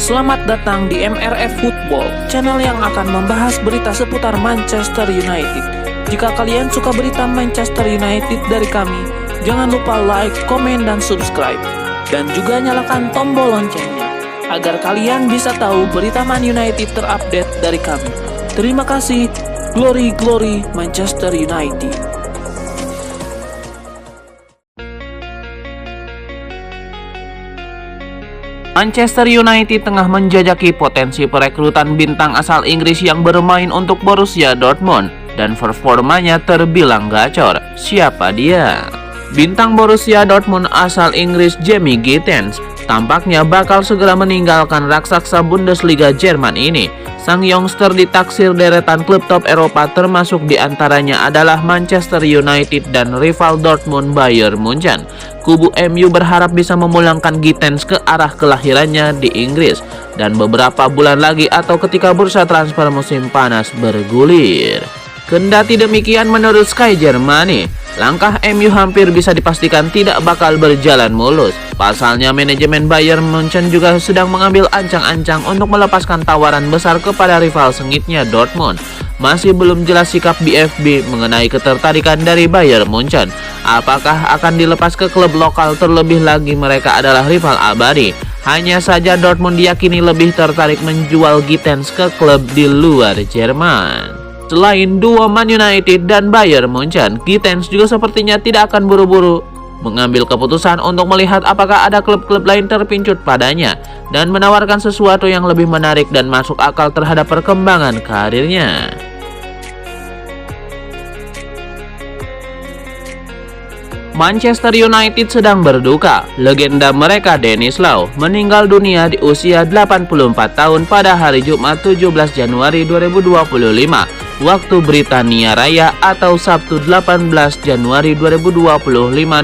Selamat datang di MRF Football, channel yang akan membahas berita seputar Manchester United. Jika kalian suka berita Manchester United dari kami, jangan lupa like, komen, dan subscribe. Dan juga nyalakan tombol loncengnya, agar kalian bisa tahu berita Man United terupdate dari kami. Terima kasih, Glory Glory Manchester United. Manchester United tengah menjajaki potensi perekrutan bintang asal Inggris yang bermain untuk Borussia Dortmund dan performanya terbilang gacor. Siapa dia? Bintang Borussia Dortmund asal Inggris Jamie Gittens tampaknya bakal segera meninggalkan raksasa Bundesliga Jerman ini. Sang youngster ditaksir deretan klub top Eropa, termasuk diantaranya adalah Manchester United dan rival Dortmund Bayern Munchen. Kubu MU berharap bisa memulangkan Gittens ke arah kelahirannya di Inggris dan beberapa bulan lagi atau ketika bursa transfer musim panas bergulir. Kendati demikian, menurut Sky Germany, langkah MU hampir bisa dipastikan tidak bakal berjalan mulus. Pasalnya, manajemen Bayern Munchen juga sedang mengambil ancang-ancang untuk melepaskan tawaran besar kepada rival sengitnya Dortmund. Masih belum jelas sikap BVB mengenai ketertarikan dari Bayern Munchen. Apakah akan dilepas ke klub lokal, terlebih lagi mereka adalah rival abadi. Hanya saja Dortmund diyakini lebih tertarik menjual Gittens ke klub di luar Jerman. Selain duo Man United dan Bayern Munchen, Gittens juga sepertinya tidak akan buru-buru mengambil keputusan untuk melihat apakah ada klub-klub lain terpincut padanya dan menawarkan sesuatu yang lebih menarik dan masuk akal terhadap perkembangan karirnya. Manchester United sedang berduka. Legenda mereka Denis Law meninggal dunia di usia 84 tahun pada hari Jumat 17 Januari 2025 waktu Britania Raya atau Sabtu 18 Januari 2025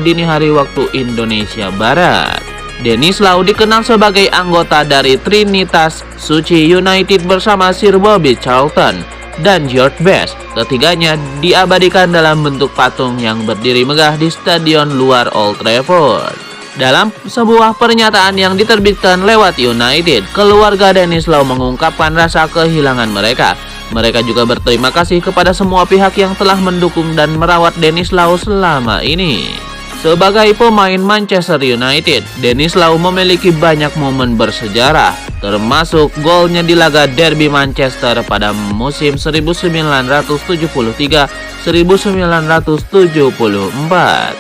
dini hari waktu Indonesia Barat. Denis Law dikenal sebagai anggota dari Trinitas Suci United bersama Sir Bobby Charlton dan George Best. Ketiganya diabadikan dalam bentuk patung yang berdiri megah di stadion luar Old Trafford. Dalam sebuah pernyataan yang diterbitkan lewat United, keluarga Denis Law mengungkapkan rasa kehilangan mereka. Mereka juga berterima kasih kepada semua pihak yang telah mendukung dan merawat Denis Law selama ini. Sebagai pemain Manchester United, Denis Law memiliki banyak momen bersejarah, termasuk golnya di laga Derby Manchester pada musim 1973-1974.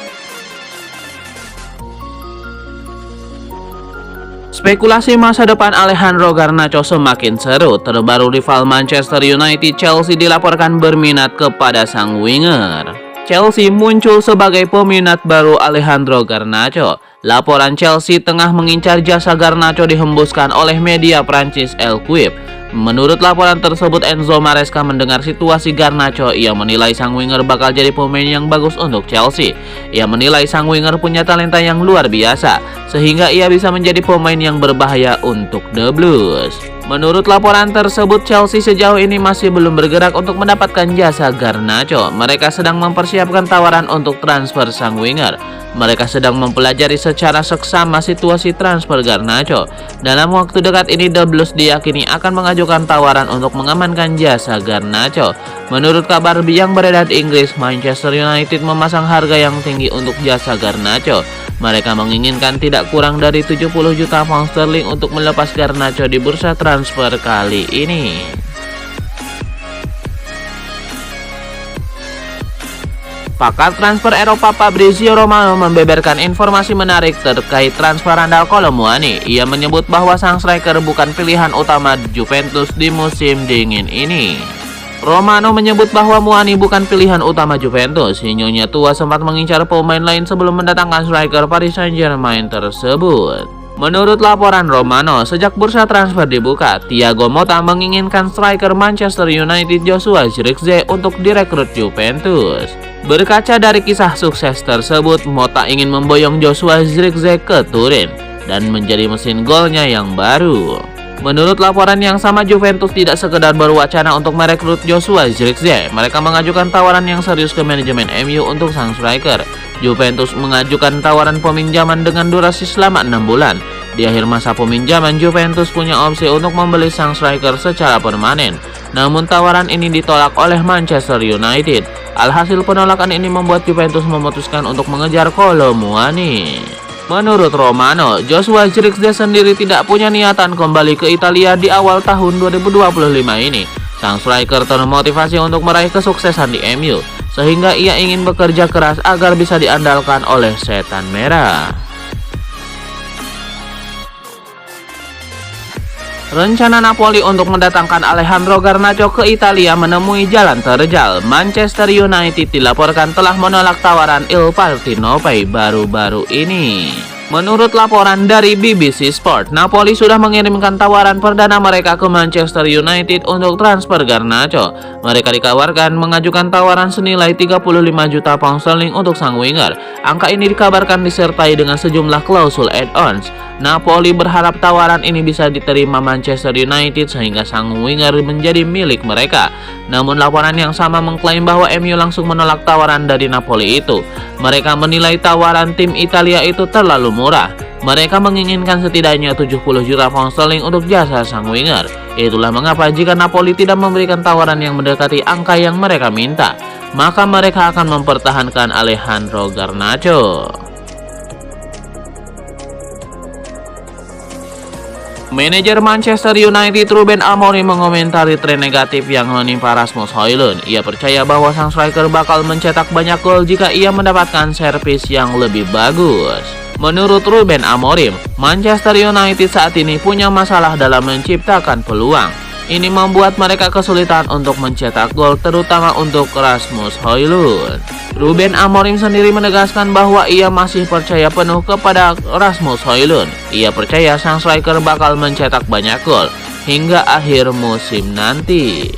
Spekulasi masa depan Alejandro Garnacho semakin seru. Terbaru rival Manchester United, Chelsea, dilaporkan berminat kepada sang winger. Chelsea muncul sebagai peminat baru Alejandro Garnacho. Laporan Chelsea tengah mengincar jasa Garnacho dihembuskan oleh media Prancis L'Equipe. Menurut laporan tersebut, Enzo Maresca mendengar situasi Garnacho. Ia menilai sang winger bakal jadi pemain yang bagus untuk Chelsea. Ia menilai sang winger punya talenta yang luar biasa, sehingga ia bisa menjadi pemain yang berbahaya untuk The Blues. Menurut laporan tersebut, Chelsea sejauh ini masih belum bergerak untuk mendapatkan jasa Garnacho. Mereka sedang mempersiapkan tawaran untuk transfer sang winger. Mereka sedang mempelajari secara seksama situasi transfer Garnacho. Dalam waktu dekat ini, The Blues diyakini akan mengajukan tawaran untuk mengamankan jasa Garnacho. Menurut kabar yang beredar di Inggris, Manchester United memasang harga yang tinggi untuk jasa Garnacho. Mereka menginginkan tidak kurang dari 70 juta pound sterling untuk melepas Garnacho di bursa transfer kali ini. Pakar transfer Eropa Fabrizio Romano membeberkan informasi menarik terkait transfer andal Kolo Muani. Ia menyebut bahwa sang striker bukan pilihan utama Juventus di musim dingin ini. Romano menyebut bahwa Muani bukan pilihan utama Juventus. Nyonya tua sempat mengincar pemain lain sebelum mendatangkan striker Paris Saint-Germain tersebut. Menurut laporan Romano, sejak bursa transfer dibuka, Thiago Motta menginginkan striker Manchester United Joshua Zirkzee untuk direkrut Juventus. Berkaca dari kisah sukses tersebut, Motta ingin memboyong Joshua Zirkzee ke Turin dan menjadi mesin golnya yang baru. Menurut laporan yang sama, Juventus tidak sekedar berwacana untuk merekrut Joshua Zirkzee. Mereka mengajukan tawaran yang serius ke manajemen MU untuk sang striker. Juventus mengajukan tawaran peminjaman dengan durasi selama 6 bulan. Di akhir masa peminjaman, Juventus punya opsi untuk membeli sang striker secara permanen. Namun tawaran ini ditolak oleh Manchester United. Alhasil penolakan ini membuat Juventus memutuskan untuk mengejar Kolo Muani. Menurut Romano, Joshua Zirkzee sendiri tidak punya niatan kembali ke Italia di awal tahun 2025 ini. Sang striker termotivasi untuk meraih kesuksesan di MU, sehingga ia ingin bekerja keras agar bisa diandalkan oleh Setan Merah. Rencana Napoli untuk mendatangkan Alejandro Garnacho ke Italia menemui jalan terjal. Manchester United dilaporkan telah menolak tawaran Il Partinopei baru-baru ini. Menurut laporan dari BBC Sport, Napoli sudah mengirimkan tawaran perdana mereka ke Manchester United untuk transfer Garnacho. Mereka dikabarkan mengajukan tawaran senilai 35 juta pound sterling untuk sang winger. Angka ini dikabarkan disertai dengan sejumlah klausul add-ons. Napoli berharap tawaran ini bisa diterima Manchester United sehingga sang winger menjadi milik mereka. Namun laporan yang sama mengklaim bahwa MU langsung menolak tawaran dari Napoli itu. Mereka menilai tawaran tim Italia itu terlalu murah. Mereka menginginkan setidaknya 70 juta pound sterling untuk jasa sang winger. Itulah mengapa jika Napoli tidak memberikan tawaran yang mendekati angka yang mereka minta, maka mereka akan mempertahankan Alejandro Garnacho. Manajer Manchester United Ruben Amorim mengomentari tren negatif yang menimpa Rasmus Højlund. Ia percaya bahwa sang striker bakal mencetak banyak gol jika ia mendapatkan servis yang lebih bagus. Menurut Ruben Amorim, Manchester United saat ini punya masalah dalam menciptakan peluang. Ini membuat mereka kesulitan untuk mencetak gol, terutama untuk Rasmus Højlund. Ruben Amorim sendiri menegaskan bahwa ia masih percaya penuh kepada Rasmus Højlund. Ia percaya sang striker bakal mencetak banyak gol hingga akhir musim nanti.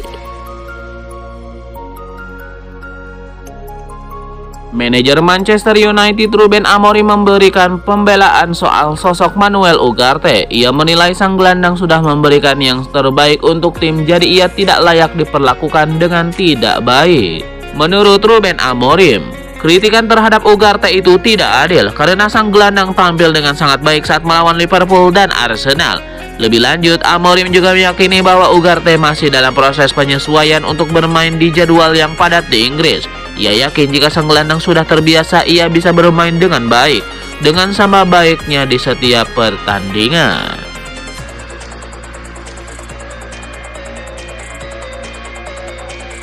Manajer Manchester United Ruben Amorim memberikan pembelaan soal sosok Manuel Ugarte. Ia menilai sang gelandang sudah memberikan yang terbaik untuk tim, jadi ia tidak layak diperlakukan dengan tidak baik. Menurut Ruben Amorim, kritikan terhadap Ugarte itu tidak adil karena sang gelandang tampil dengan sangat baik saat melawan Liverpool dan Arsenal. Lebih lanjut, Amorim juga meyakini bahwa Ugarte masih dalam proses penyesuaian untuk bermain di jadwal yang padat di Inggris. Ia yakin jika sang gelandang sudah terbiasa, ia bisa bermain dengan baik, dengan sama baiknya di setiap pertandingan.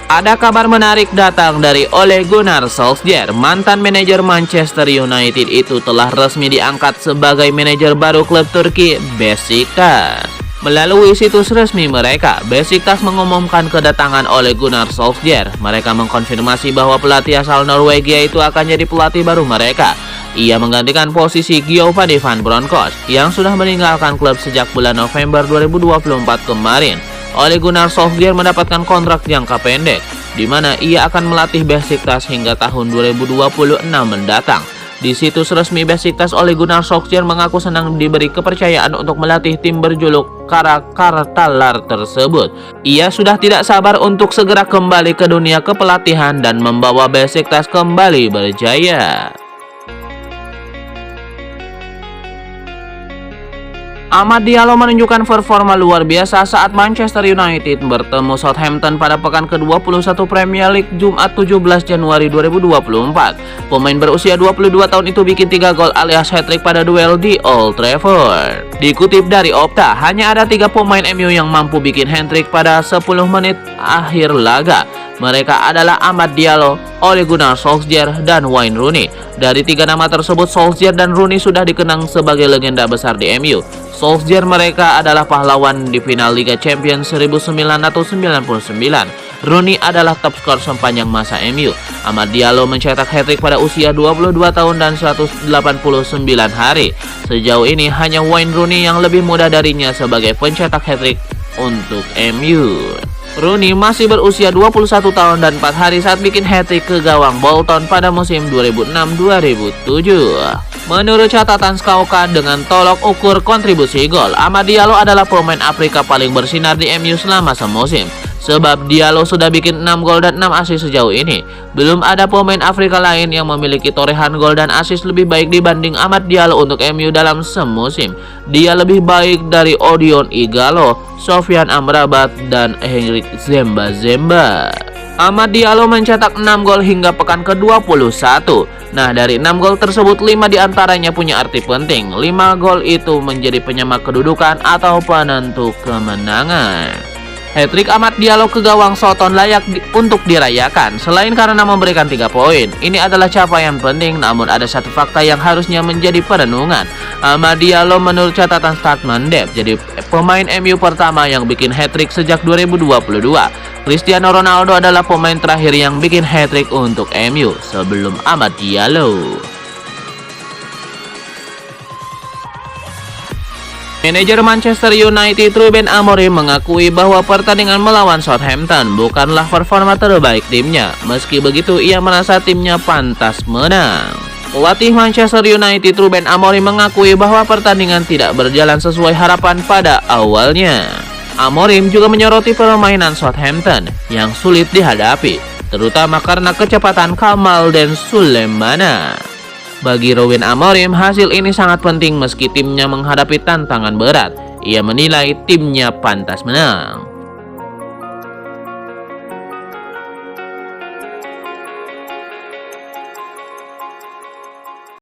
Ada kabar menarik datang dari Ole Gunnar Solskjaer. Mantan manajer Manchester United itu telah resmi diangkat sebagai manajer baru klub Turki Besiktas. Melalui situs resmi mereka, Besiktas mengumumkan kedatangan Ole Gunnar Solskjaer. Mereka mengkonfirmasi bahwa pelatih asal Norwegia itu akan jadi pelatih baru mereka. Ia menggantikan posisi Giovanni van Bronckhorst yang sudah meninggalkan klub sejak bulan November 2024 kemarin. Ole Gunnar Solskjaer mendapatkan kontrak jangka pendek, di mana ia akan melatih Besiktas hingga tahun 2026 mendatang. Di situs resmi Besiktas, Ole Gunnar Solskjaer mengaku senang diberi kepercayaan untuk melatih tim berjuluk Karakartallar tersebut. Ia sudah tidak sabar untuk segera kembali ke dunia kepelatihan dan membawa Besiktas kembali berjaya. Amad Diallo menunjukkan performa luar biasa saat Manchester United bertemu Southampton pada pekan ke-21 Premier League Jumat 17 Januari 2024. Pemain berusia 22 tahun itu bikin 3 gol alias hat-trick pada duel di Old Trafford. Dikutip dari Opta, hanya ada 3 pemain MU yang mampu bikin hat-trick pada 10 menit akhir laga. Mereka adalah Amad Diallo, Ole Gunnar Solskjaer, dan Wayne Rooney. Dari 3 nama tersebut, Solskjaer dan Rooney sudah dikenang sebagai legenda besar di MU. Solskjaer mereka adalah pahlawan di final Liga Champions 1999. Rooney adalah top skor sepanjang masa MU. Amad Diallo mencetak hat-trick pada usia 22 tahun dan 189 hari. Sejauh ini hanya Wayne Rooney yang lebih muda darinya sebagai pencetak hat-trick untuk MU. Rooney masih berusia 21 tahun dan 4 hari saat bikin hat-trick ke gawang Bolton pada musim 2006-2007. Menurut catatan Scouka dengan tolok ukur kontribusi gol, Amad Diallo adalah pemain Afrika paling bersinar di MU selama semusim. sebab Diallo sudah bikin 6 gol dan 6 assist sejauh ini. Belum ada pemain Afrika lain yang memiliki torehan gol dan assist lebih baik dibanding Amad Diallo untuk MU dalam semusim. Dia lebih baik dari Odion Ighalo, Sofyan Amrabat, dan Henrik Zemba. Amad Diallo mencetak 6 gol hingga pekan ke-21. Nah, dari 6 gol tersebut 5 diantaranya punya arti penting. 5 gol itu menjadi penyama kedudukan atau penentu kemenangan. Hat-trick Amad Diallo ke gawang Soton layak untuk dirayakan. Selain karena memberikan 3 poin, ini adalah capaian penting, namun ada satu fakta yang harusnya menjadi perenungan. Amad Diallo menurut catatan Statman.dep jadi pemain MU pertama yang bikin hat-trick sejak 2022. Cristiano Ronaldo adalah pemain terakhir yang bikin hat-trick untuk MU sebelum Amad Diallo. Manajer Manchester United Ruben Amorim mengakui bahwa pertandingan melawan Southampton bukanlah performa terbaik timnya. Meski begitu, ia merasa timnya pantas menang. Pelatih Manchester United Ruben Amorim mengakui bahwa pertandingan tidak berjalan sesuai harapan pada awalnya. Amorim juga menyoroti permainan Southampton yang sulit dihadapi, terutama karena kecepatan Kamal dan Sulemana. Bagi Ruben Amorim, hasil ini sangat penting meski timnya menghadapi tantangan berat. Ia menilai timnya pantas menang.